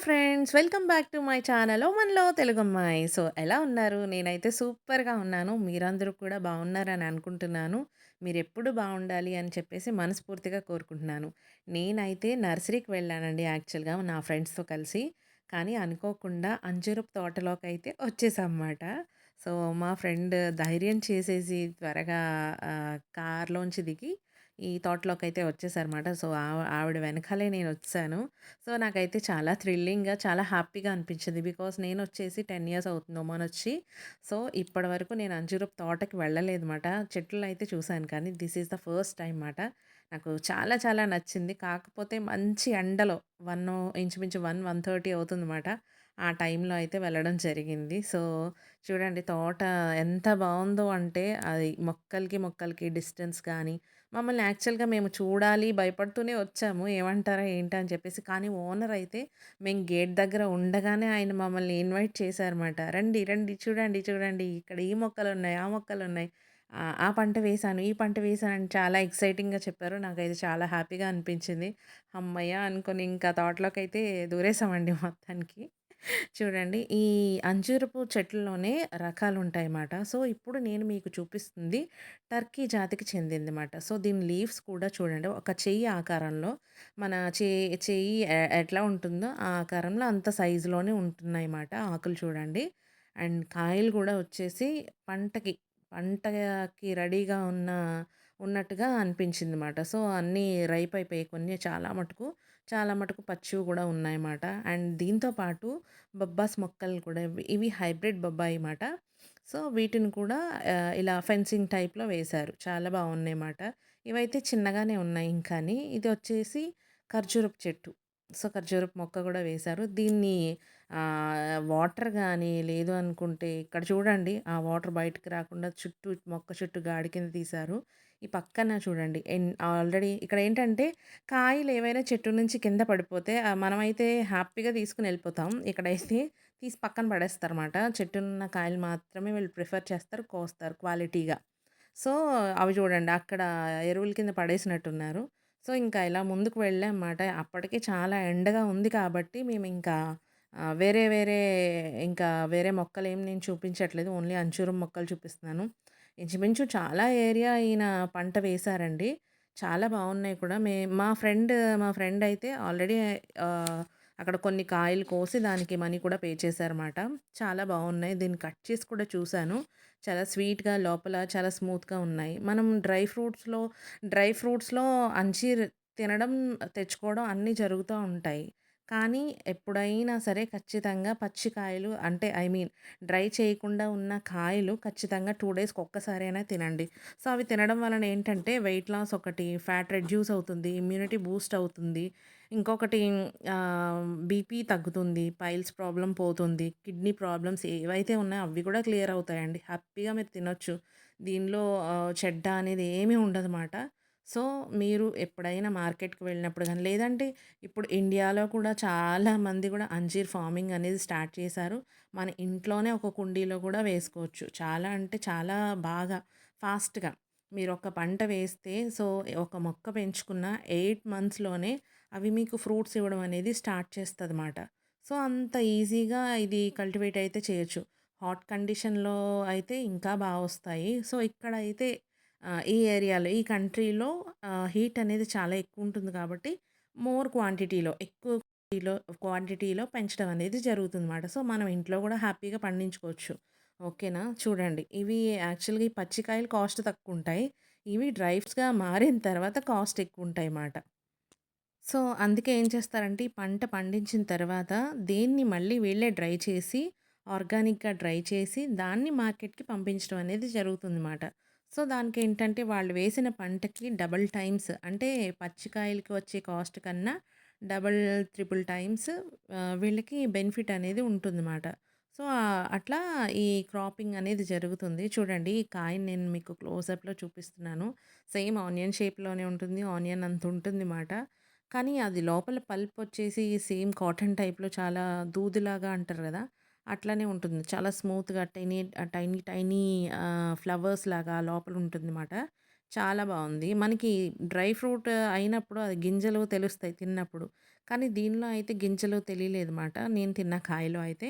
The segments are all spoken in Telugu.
Friends, welcome back to my channel ఓమన్‌లో తెలుగమ్మాయి. ఎలా ఉన్నారు? నేనైతే సూపర్‌గా ఉన్నాను. మీరందరూ కూడా బాగున్నారని అనుకుంటున్నాను. మీరెప్పుడు బాగుండాలి అని చెప్పేసి మనస్ఫూర్తిగా కోరుకుంటున్నాను. నేనైతే నర్సరీకి వెళ్ళానండి యాక్చువల్‌గా నా ఫ్రెండ్స్‌తో కలిసి. కానీ అనుకోకుండా అంజూరపు తోటలోకైతే వచ్చేసామన్నమాట. సో, మా ఫ్రెండ్ ధైర్యం చేసేసి త్వరగా కార్‌లోంచి దిగి ఈ తోటలోకైతే వచ్చేసారన్నమాట. ఆవిడ వెనకాలే నేనొచ్చేసాను. నాకైతే చాలా థ్రిల్లింగ్‌గా, చాలా హ్యాపీగా అనిపించింది. బికాజ్ నేనొచ్చేసి 10 ఇయర్స్ అవుతుంది ఒమానొచ్చి. ఇప్పటివరకు నేను అంజూరపు తోటకి వెళ్ళలేదు మాట. చెట్లనైతే చూసాను కానీ this is the first time మాట. నాకు చాలా చాలా నచ్చింది. కాకపోతే మంచి ఎండలో 1 ఇంచుమించు 1, 1:30 అవుతుందన్నమాట. ఆ టైంలో అయితే వెళ్ళడం జరిగింది. చూడండి తోట ఎంత బావుందో అంటే అది మొక్కలకి, మొక్కలకి డిస్టెన్స్ కానీ మమ్మల్ని యాక్చువల్‌గా మేము చూడాలి, భయపడుతూనే వచ్చాము. ఏమంటారా ఏంటా అని చెప్పేసి. కానీ ఓనర్ అయితే మేము గేట్ దగ్గర ఉండగానే ఆయన మమ్మల్ని ఇన్వైట్ చేశారన్నమాట. "రండి, రండి చూడండి, చూడండి ఇక్కడ ఈ మొక్కలున్నాయి, ఆ మొక్కలున్నాయి. ఆ పంట వేశాను, ఈ పంట వేశాను" అని చాలా ఎక్సైటింగ్‌గా చెప్పారు. నాకైతే చాలా హ్యాపీగా అనిపించింది. హమ్మయ్య! అనుకోని ఇంకా తోటలోకైతే దూరేసామండి మొత్తానికి. చూడండి ఈ అంజూరపు చెట్లలోనే రకాలుంటాయన్నమాట. ఇప్పుడు నేను మీకు చూపిస్తుంది టర్కీ జాతికి చెందిందిమాట. దీని లీవ్స్ కూడా చూడండి ఒక చెయ్యి ఆకారంలో మన చెయ్యి ఎట్లా ఉంటుందో ఆ ఆకారంలో అంత సైజులోనే ఉంటున్నాయన్నమాట. ఆకులు చూడండి. అండ్ కాయలు గూడా వచ్చేసి పంటకి పంటకి రెడీగా ఉన్నట్టుగా అనిపించిందన్నమాట. అన్నీ రైప్ అయిపోయాయి. కొన్ని చాలా మటుకు పచ్చివి గూడా ఉన్నాయన్నమాట. అండ్ దీంతో పాటు బొబ్బాస్ మొక్కలు కూడా ఇవి హైబ్రిడ్ బొబ్బాయి మాట. వీటిని కూడా ఇలా ఫెన్సింగ్ టైప్‌లో వేశారు. చాలా బాగున్నాయి మాట. ఇవైతే చిన్నగానే ఉన్నాయి ఇంకాని. ఇది వచ్చేసి ఖర్జూరపు చెట్టు. ఖర్జూరపు మొక్క కూడా వేశారు. దీన్ని వాటర్ గానీ, లేదు అనుకుంటే ఇక్కడ చూడండి ఆ వాటర్ బయటకి రాకుండా మొక్క చుట్టూ గాడి కింద తీశారు. ఈ పక్కన చూడండి ఆల్రెడీ ఇక్కడేంటంటే కాయలు ఏవైనా చెట్టు నుంచి కింద పడిపోతే మనమైతే హ్యాపీగా తీసుకొని వెళ్ళిపోతాం. ఇక్కడైతే తీసి పక్కన పడేస్తారన్నమాట. చెట్టునున్న కాయలు మాత్రమే వీళ్ళు ప్రిఫర్ చేస్తారు, కోస్తారు క్వాలిటీగా. సో, అవి చూడండి అక్కడ ఎరువుల కింద పడేసినట్టున్నారు. ఇంకా ఇలా ముందుకు వెళ్ళామన్నమాట. అప్పటికే చాలా ఎండగా ఉంది కాబట్టి మేమింకా వేరే వేరే ఇంకా వేరే మొక్కలేం నేను చూపించట్లేదు. ఓన్లీ అంజూరం మొక్కలు చూపిస్తున్నాను. ఇంచుమించు చాలా ఏరియా ఈయన పంట వేశారండి. చాలా బాగున్నాయి కూడా. మా ఫ్రెండ్ అయితే ఆల్రెడీ ఆహ్, అక్కడ కొన్ని కాయలు కోసి దానికి మనీ కూడా పే చేశారన్నమాట. చాలా బాగున్నాయి. దీన్ని కట్ చేసి కూడా చూసాను. చాలా స్వీట్‌గా లోపల చాలా స్మూత్‌గా ఉన్నాయి. మనం డ్రై ఫ్రూట్స్‌లో అంజీర్ తినడం, తెచ్చుకోవడం అన్నీ జరుగుతా ఉంటాయి. కానీ ఎప్పుడైనా సరే ఖచ్చితంగా పచ్చి కాయలు అంటే ఐ మీన్ డ్రై చేయకుండా ఉన్న కాయలు ఖచ్చితంగా 2 డేస్‌కి ఒక్కసారైనా తినండి. అవి తినడం వలన ఏంటంటే వెయిట్ లాస్ ఒకటి, ఫ్యాట్ రెడ్యూస్ అవుతుంది, ఇమ్యూనిటీ బూస్ట్ అవుతుంది. ఇంకొకటి బీపీ తగ్గుతుంది, పైల్స్ ప్రాబ్లమ్ పోతుంది, కిడ్నీ ప్రాబ్లమ్స్ ఏవైతే ఉన్నాయో అవి కూడా క్లియర్ అవుతాయండి. హ్యాపీగా మీరు తినొచ్చు. దీనిలో చెడ్డ అనేది ఏమీ ఉండదుమాట. మీరు ఎప్పుడైనా మార్కెట్‌కి వెళ్ళినప్పుడు గాని, లేదంటే ఇప్పుడు ఇండియాలో కూడా చాలామంది కూడా అంజీర్ ఫార్మింగ్ అనేది స్టార్ట్ చేశారు. మన ఇంట్లోనే ఒక కుండీలో కూడా వేసుకోవచ్చు. చాలా అంటే చాలా బాగా ఫాస్ట్‌గా. మీరొక పంట వేస్తే ఒక మొక్క పెంచుకున్న 8 మంత్స్‌లోనే అవి మీకు ఫ్రూట్స్ ఇవ్వడం అనేది స్టార్ట్ చేస్తదన్నమాట. అంత ఈజీగా ఇది కల్టివేట్ అయితే చేయొచ్చు. హాట్ కండిషన్‌లో అయితే ఇంకా బా వస్తాయి. ఇక్కడైతే ఈ ఏరియాలో, ఈ కంట్రీలో హీట్ అనేది చాలా ఎక్కువుంటుంది కాబట్టి ఎక్కువ క్వాంటిటీలో పెంచడం అనేది జరుగుతుందన్నమాట. మనం ఇంట్లో గూడా హ్యాపీగా పండించుకోవచ్చు. ఓకేనా? చూడండి ఇవి యాక్చువల్‌గా ఈ పచ్చికాయలు కాస్ట్ తక్కువుంటాయి. ఇవి డ్రై ఫ్రూట్స్‌గా మారిన తర్వాత కాస్ట్ ఎక్కువుంటాయిమాట. అందుకే ఏం చేస్తారంటే, ఈ పంట పండించిన తర్వాత దీన్ని మళ్ళీ వీళ్ళే డ్రై చేసి, ఆర్గానిక్‌గా డ్రై చేసి, దాన్ని మార్కెట్‌కి పంపించడం అనేది జరుగుతుందన్నమాట. దానికేంటంటే, వాళ్ళు వేసిన పంటకి డబుల్ టైమ్స్ అంటే, పచ్చికాయలకి వచ్చే కాస్ట్ కన్నా డబుల్, త్రిపుల్ టైమ్స్ వీళ్ళకి బెనిఫిట్ అనేది ఉంటుందన్నమాట. అట్లా ఈ క్రాపింగ్ అనేది జరుగుతుంది. చూడండి, ఈ కాయని నేను మీకు క్లోజప్‌లో చూపిస్తున్నాను. సేమ్ ఆనియన్ షేప్‌లోనే ఉంటుంది. ఆనియన్ అంత ఉంటుందిమాట. కానీ అది లోపల పల్ప్ వచ్చేసి సేమ్ కాటన్ టైప్‌లో చాలా దూదిలాగా అంటారు గదా! అట్లనే ఉంటుంది. చాలా స్మూత్‌గా టైనీ టైనీ టైనీ ఫ్లవర్స్ లాగా లోపల ఉంటుందన్నమాట. చాలా బావుంది. మనకి డ్రై ఫ్రూట్ అయినప్పుడు అది గింజలు తెలుస్తాయి తిన్నప్పుడు. కానీ దీనిలో అయితే గింజలు తెలియలేదు మాట. నేను తిన్న కాయలో అయితే.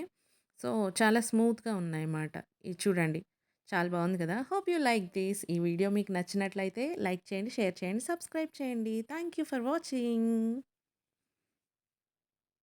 సో, చాలా స్మూత్‌గా ఉన్నాయన్నమాట. ఇది చూడండి. చాలా బావుంది కదా! Hope you like this. ఈ వీడియో మీకు నచ్చినట్లయితే లైక్ చేయండి, షేర్ చేయండి, సబ్స్క్రైబ్ చేయండి. Thank you for watching.